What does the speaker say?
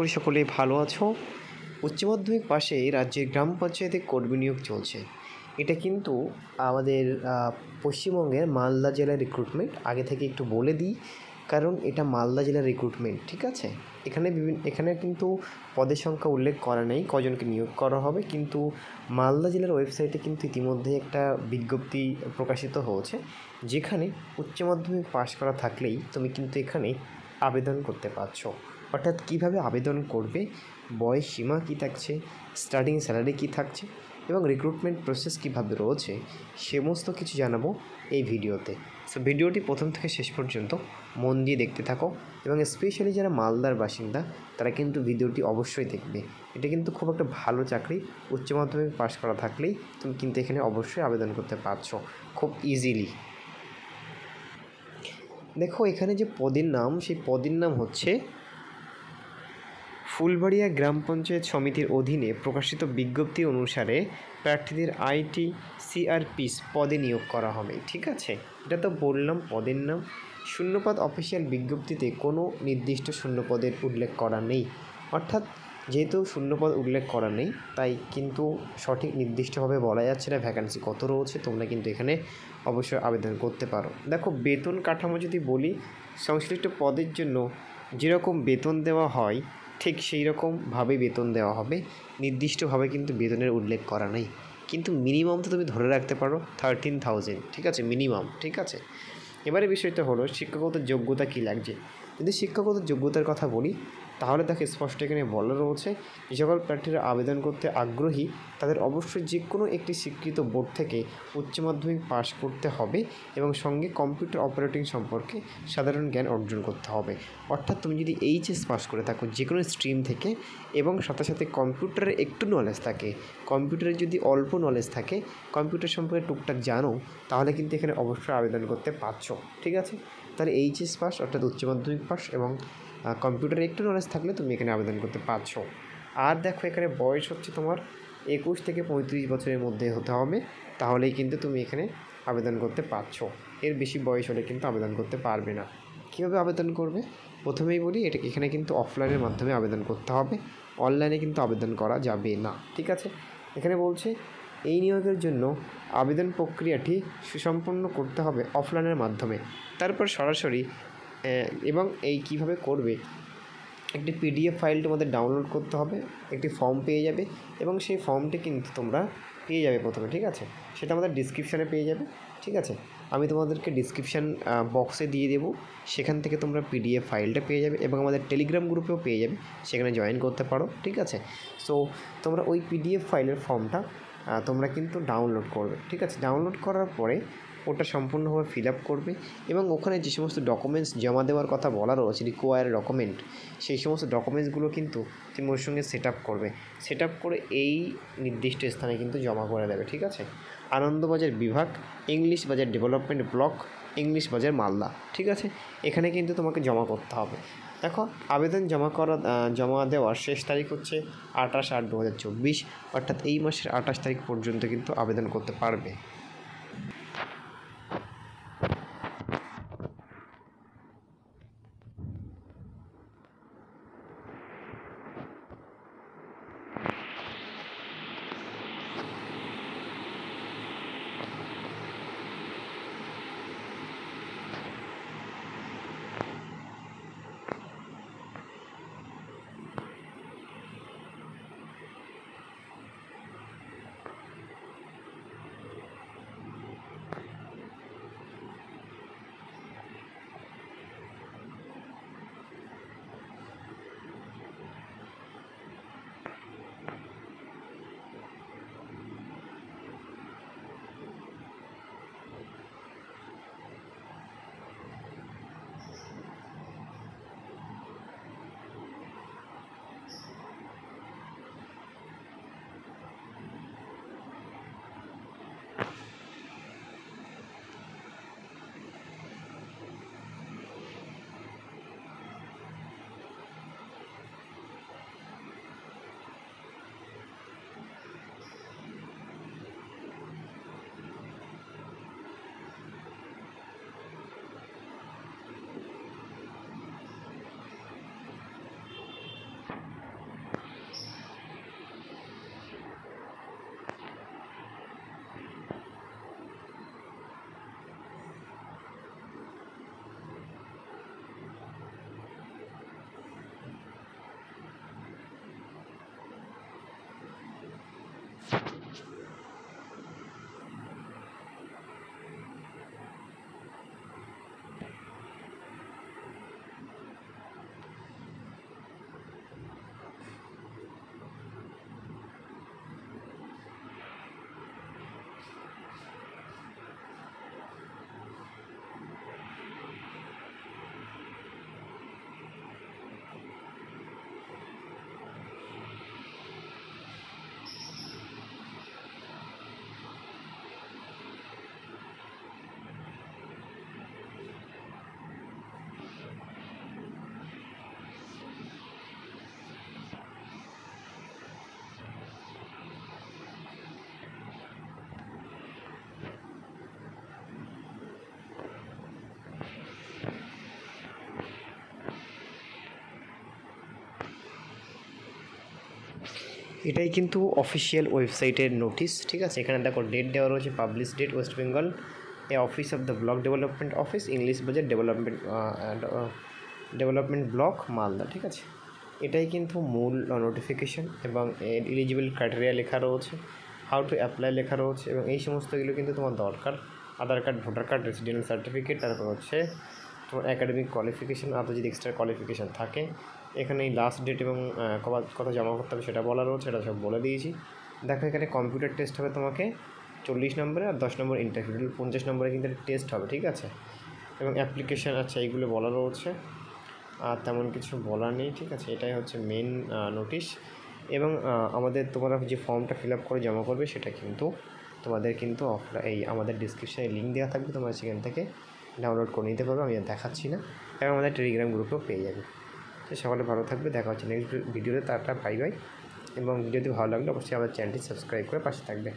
করি সকলেই ভালো আছো। উচ্চ মাধ্যমিক পাশে রাজ্যের গ্রাম পঞ্চায়েতে কর্মী নিয়োগ চলছে। এটা কিন্তু আমাদের পশ্চিমবঙ্গের মালদা জেলার রিক্রুটমেন্ট। আগে থেকে একটু বলে দিই, কারণ এটা মালদা জেলার রিক্রুটমেন্ট, ঠিক আছে। এখানে কিন্তু পদের সংখ্যা উল্লেখ করা নেই কজনকে নিয়োগ করা হবে, কিন্তু মালদা জেলার ওয়েবসাইটে কিন্তু ইতিমধ্যে একটা বিজ্ঞপ্তি প্রকাশিত হয়েছে, যেখানে উচ্চ মাধ্যমিক পাশ করা থাকলেই তুমি কিন্তু এখানে আবেদন করতে পারছো। অর্থাৎ কীভাবে আবেদন করবে, বয়স সীমা কী থাকছে, স্টার্টিং স্যালারি কী থাকছে এবং রিক্রুটমেন্ট প্রসেস কীভাবে রয়েছে, সমস্ত কিছু জানাবো এই ভিডিওতে। সো ভিডিওটি প্রথম থেকে শেষ পর্যন্ত মন দিয়ে দেখতে থাকো, এবং স্পেশালি যারা মালদার বাসিন্দা তারা কিন্তু ভিডিওটি অবশ্যই দেখবে। এটা কিন্তু খুব একটা ভালো চাকরি। উচ্চ মাধ্যমিক পাশ করা থাকলেই তুমি কিন্তু এখানে অবশ্যই আবেদন করতে পারছো খুব ইজিলি। দেখো এখানে যে পদের নাম, সেই পদের নাম হচ্ছে ফুলবাড়িয়া গ্রাম পঞ্চায়েত সমিতির অধীনে প্রকাশিত বিজ্ঞপ্তি অনুসারে প্রার্থীদের আইটি সিআরপিস পদে নিয়োগ করা হবে, ঠিক আছে। এটা তো বললাম পদের নাম। শূন্যপদ অফিসিয়াল বিজ্ঞপ্তিতে কোনো নির্দিষ্ট শূন্যপদের উল্লেখ করা নেই, অর্থাৎ যেহেতু শূন্যপদ উল্লেখ করা নেই তাই কিন্তু সঠিক নির্দিষ্টভাবে বলা যাচ্ছে না ভ্যাকান্সি কত রয়েছে। তোমরা কিন্তু এখানে অবশ্যই আবেদন করতে পারো। দেখো বেতন কাঠামো যদি বলি, সংশ্লিষ্ট পদের জন্য যেরকম বেতন দেওয়া হয় ঠিক সেই রকমভাবেই বেতন দেওয়া হবে। নির্দিষ্টভাবে কিন্তু বেতনের উল্লেখ করা নেই, কিন্তু মিনিমাম তো তুমি ধরে রাখতে পারো 13,000, ঠিক আছে, মিনিমাম, ঠিক আছে। এবারে বিষয়টা হলো শিক্ষাগত যোগ্যতা কী লাগছে। যদি শিক্ষাগত যোগ্যতার কথা বলি, তাহলে তাকে স্পষ্ট এখানে বলা রয়েছে যে সকল প্রার্থীরা আবেদন করতে আগ্রহী তাদের অবশ্যই যে কোনো একটি স্বীকৃত বোর্ড থেকে উচ্চ মাধ্যমিক পাশ করতে হবে এবং সঙ্গে কম্পিউটার অপারেটিং সম্পর্কে সাধারণ জ্ঞান অর্জন করতে হবে। অর্থাৎ তুমি যদি এইচএস পাস করে থাকো যে কোনো স্ট্রিম থেকে, এবং সাথে সাথে কম্পিউটারের একটু নলেজ থাকে, কম্পিউটারের যদি অল্প নলেজ থাকে, কম্পিউটার সম্পর্কে টুকটাক জানো, তাহলে কিন্তু এখানে অবশ্যই আবেদন করতে পারছো, ঠিক আছে। তাহলে এইচএস পাস অর্থাৎ উচ্চ মাধ্যমিক পাস এবং কম্পিউটারে একটু নলেজ থাকলে তুমি এখানে আবেদন করতে পারছো। আর দেখো এখানে বয়স হচ্ছে তোমার 21 থেকে 35 বছরের মধ্যে হতে হবে, তাহলেই কিন্তু তুমি এখানে আবেদন করতে পারছো। এর বেশি বয়স হলে কিন্তু আবেদন করতে পারবে না। কীভাবে আবেদন করবে প্রথমেই বলি, এখানে কিন্তু অফলাইনের মাধ্যমে আবেদন করতে হবে, অনলাইনে কিন্তু আবেদন করা যাবে না, ঠিক আছে। এখানে বলছে এই নিয়োগের জন্য আবেদন প্রক্রিয়াটি সুসম্পন্ন করতে হবে অফলাইনের মাধ্যমে, তারপর সরাসরি এবং এই কীভাবে করবে, একটি পিডিএফ ফাইল তোমাদের ডাউনলোড করতে হবে, একটি ফর্ম পেয়ে যাবে এবং সেই ফর্মটি কিন্তু তোমরা পেয়ে যাবে প্রথমে, ঠিক আছে। সেটা আমাদের ডিসক্রিপশানে পেয়ে যাবে, ঠিক আছে। আমি তোমাদেরকে ডিসক্রিপশান বক্সে দিয়ে দেবো, সেখান থেকে তোমরা পিডিএফ ফাইলটা পেয়ে যাবে এবং আমাদের টেলিগ্রাম গ্রুপেও পেয়ে যাবে, সেখানে জয়েন করতে পারো, ঠিক আছে। সো তোমরা ওই পিডিএফ ফাইলের ফর্মটা তোমরা কিন্তু ডাউনলোড করবে, ঠিক আছে। ডাউনলোড করার পরে ওটা সম্পূর্ণভাবে ফিল আপ করবে এবং ওখানে যে সমস্ত ডকুমেন্টস জমা দেওয়ার কথা বলা রয়েছে, রিকোয়ার্ড ডকুমেন্ট, সেই সমস্ত ডকুমেন্টসগুলো কিন্তু তুমি ওর সঙ্গে সেট আপ করবে। সেট আপ করে এই নির্দিষ্ট স্থানে কিন্তু জমা করে দেবে, ঠিক আছে। আনন্দবাজার বিভাগ, English Bazar development block, English বাজার মালদা, ঠিক আছে। এখানে কিন্তু তোমাকে জমা করতে হবে। দেখো আবেদন জমা দেওয়ার শেষ তারিখ হচ্ছে 28/8/2024, অর্থাৎ এই মাসের 28 তারিখ পর্যন্ত কিন্তু আবেদন করতে পারবে। এটাই কিন্তু অফিসিয়াল ওয়েবসাইটের নোটিশ, ঠিক আছে। এখানে দেখো ডেট দেওয়া রয়েছে, publish date West Bengal office of the block development office, English Bazar development block, Malda, ঠিক আছে। এটাই কিন্তু মূল নোটিফিকেশান এবং এলিজিবল ক্রাইটেরিয়া লেখা রয়েছে, হাউ টু অ্যাপ্লাই লেখা রয়েছে, এবং এই সমস্তগুলো কিন্তু তোমার দরকার। Aadhaar card, voter card, resident certificate, তারপর হচ্ছে তোমার একাডেমিক কোয়ালিফিকেশান, আরও যদি এক্সট্রা কোয়ালিফিকেশান থাকে। এখানে এই লাস্ট ডেট এবং কত জমা করতে হবে সেটা বলা রয়েছে, এটা সব বলে দিয়েছি। দেখো এখানে কম্পিউটার টেস্ট হবে তোমাকে 40 নম্বরে, আর 10 নম্বর ইন্টারভিউ, 50 নম্বরে কিন্তু টেস্ট হবে, ঠিক আছে। এবং অ্যাপ্লিকেশান, আচ্ছা এইগুলো বলা রয়েছে, আর তেমন কিছু বলার নেই, ঠিক আছে। এটাই হচ্ছে মেন নোটিশ। এবং আমাদের তোমরা যে ফর্মটা ফিল আপ করে জমা করবে সেটা কিন্তু তোমাদের কিন্তু এই আমাদের ডিসক্রিপশানে লিঙ্ক দেওয়া থাকবে, তোমরা সেখান থেকে ডাউনলোড করে নিতে পারবে, আমি আর দেখাচ্ছি না। এবং আমাদের টেলিগ্রাম গ্রুপেও পেয়ে যাবে। তো সকলে ভালো থাকবে, দেখা হচ্ছে নেক্সট ভিডিওতে। তারটা বাই বাই। এবং ভিডিওটি ভালো লাগলে অবশ্যই আমাদের চ্যানেলটি সাবস্ক্রাইব করে পাশে থাকবে।